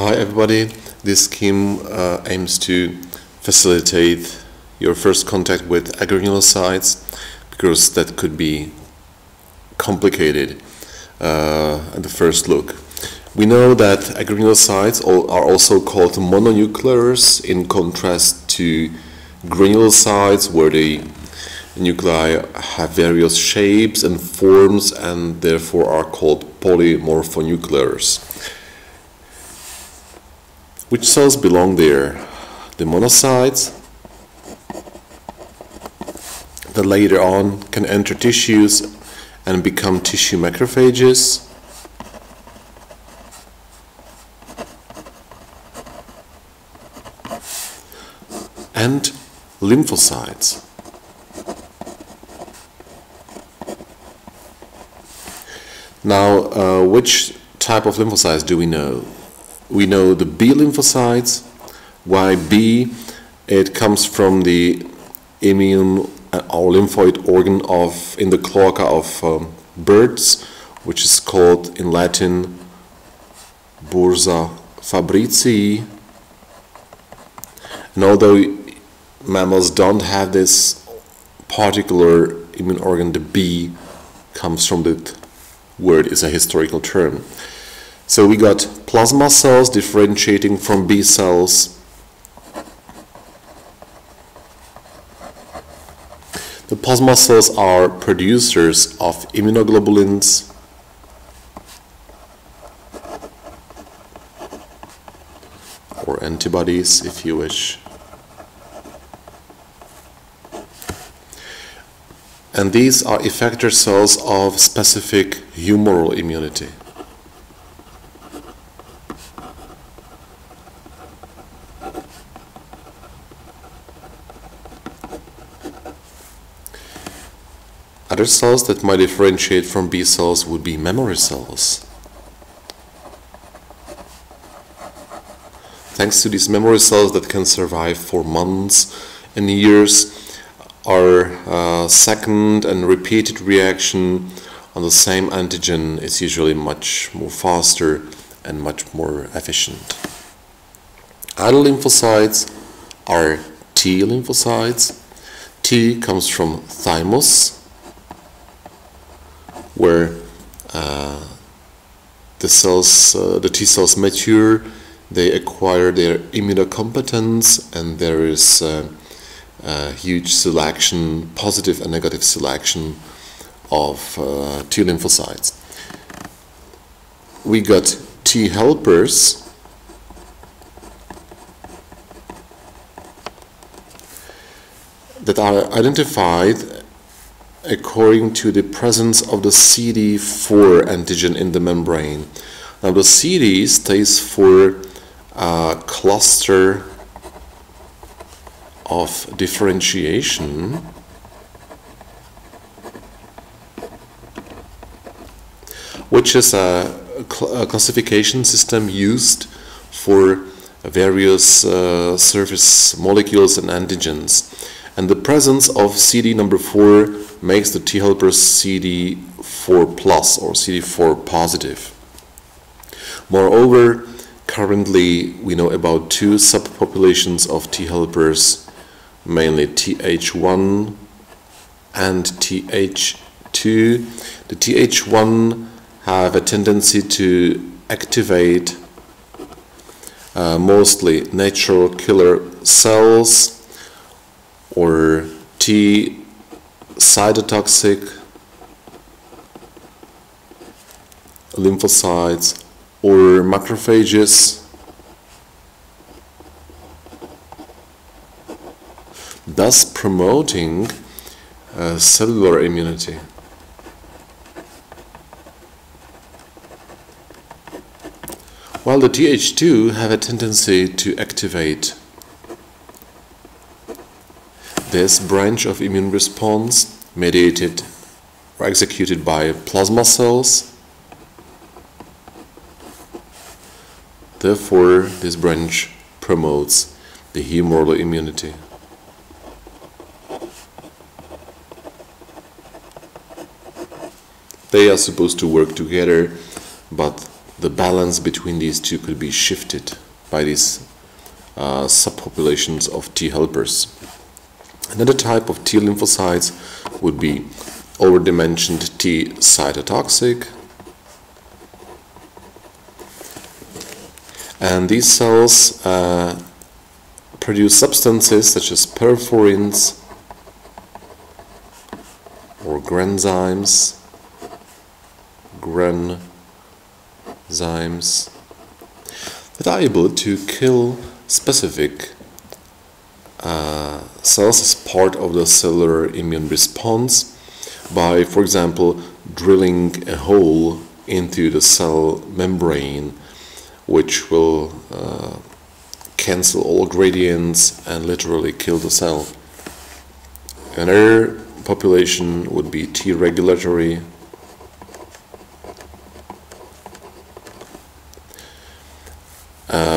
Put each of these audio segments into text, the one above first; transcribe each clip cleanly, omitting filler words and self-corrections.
Hi everybody, this scheme aims to facilitate your first contact with agranulocytes because that could be complicated at the first look. We know that agranulocytes are also called mononuclears in contrast to granulocytes, where the nuclei have various shapes and forms and therefore are called polymorphonuclears. Which cells belong there? The monocytes that later on can enter tissues and become tissue macrophages, and lymphocytes. Now, which type of lymphocytes do we know? We know the B lymphocytes. Why B? It comes from the immune or lymphoid organ in the cloaca of birds, which is called in Latin bursa fabricii. And although mammals don't have this particular immune organ, the B comes from the word, is a historical term. So we got plasma cells differentiating from B cells. The plasma cells are producers of immunoglobulins, or antibodies if you wish. And these are effector cells of specific humoral immunity. Other cells that might differentiate from B cells would be memory cells. Thanks to these memory cells that can survive for months and years, our second and repeated reaction on the same antigen is usually much more faster and much more efficient. Other lymphocytes are T lymphocytes. T comes from thymus, where the T cells mature, they acquire their immunocompetence, and there is huge selection, positive and negative selection of T lymphocytes. We got T helpers, that are identified according to the presence of the CD4 antigen in the membrane. Now the CD stays for a cluster of differentiation, which is a classification system used for various surface molecules and antigens. And the presence of CD number 4 makes the T helpers CD4 plus or CD4 positive. Moreover, currently we know about two subpopulations of T helpers, mainly Th1 and Th2. The Th1 have a tendency to activate mostly natural killer cells or T cytotoxic lymphocytes or macrophages, thus promoting cellular immunity. While the Th2 have a tendency to activate this branch of immune response mediated or executed by plasma cells. Therefore, this branch promotes the humoral immunity. They are supposed to work together, but the balance between these two could be shifted by these subpopulations of T helpers. Another type of T lymphocytes would be already mentioned T cytotoxic. And these cells produce substances such as perforins or granzymes that are able to kill specific cells as part of the cellular immune response by, for example, drilling a hole into the cell membrane, which will cancel all gradients and literally kill the cell. Another population would be T regulatory.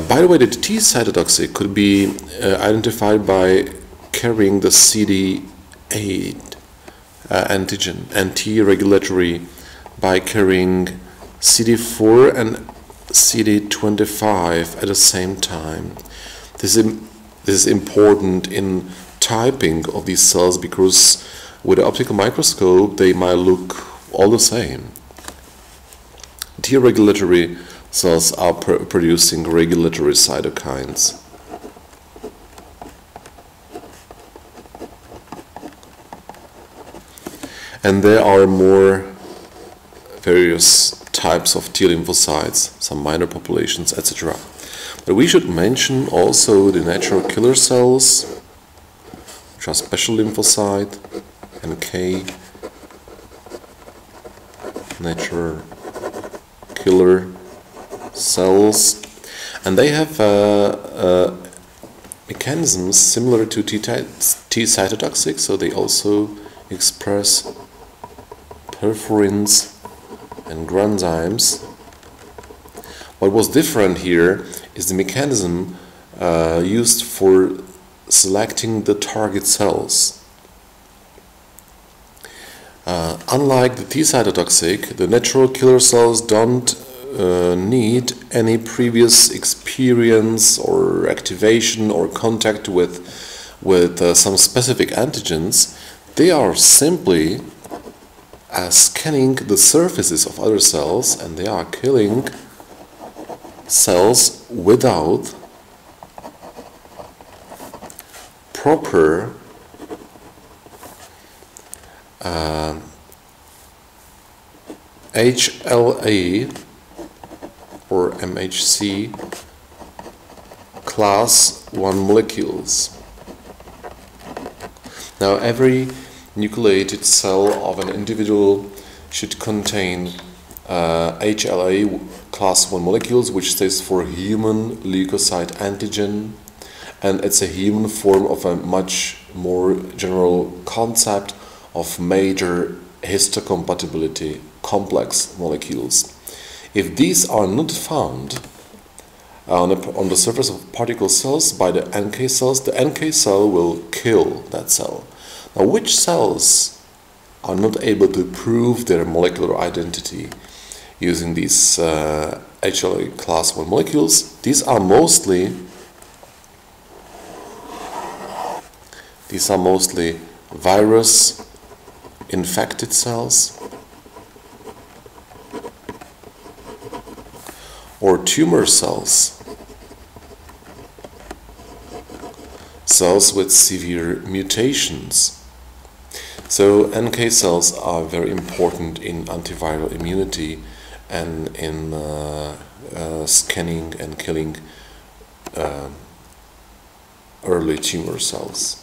By the way, the T cytotoxic could be identified by carrying the CD8 antigen, and T regulatory by carrying CD4 and CD25 at the same time. This is important in typing of these cells because with an optical microscope they might look all the same. T regulatory cells are producing regulatory cytokines. And there are more various types of T lymphocytes, some minor populations, etc. But we should mention also the natural killer cells, which are special lymphocyte, NK, natural killer cells, and they have mechanisms similar to T cytotoxic, so they also express perforins and granzymes. What was different here is the mechanism used for selecting the target cells. Unlike the T cytotoxic, the natural killer cells don't need any previous experience or activation or contact with some specific antigens. They are simply scanning the surfaces of other cells, and they are killing cells without proper HLA or MHC class 1 molecules. Now, every nucleated cell of an individual should contain HLA class 1 molecules, which stands for human leukocyte antigen, and it's a human form of a much more general concept of major histocompatibility complex molecules. If these are not found on the surface of particle cells by the NK cells, the NK cell will kill that cell. Now, which cells are not able to prove their molecular identity using these HLA class 1 molecules? These are mostly virus infected cells or tumor cells, cells with severe mutations. So NK cells are very important in antiviral immunity and in scanning and killing early tumor cells.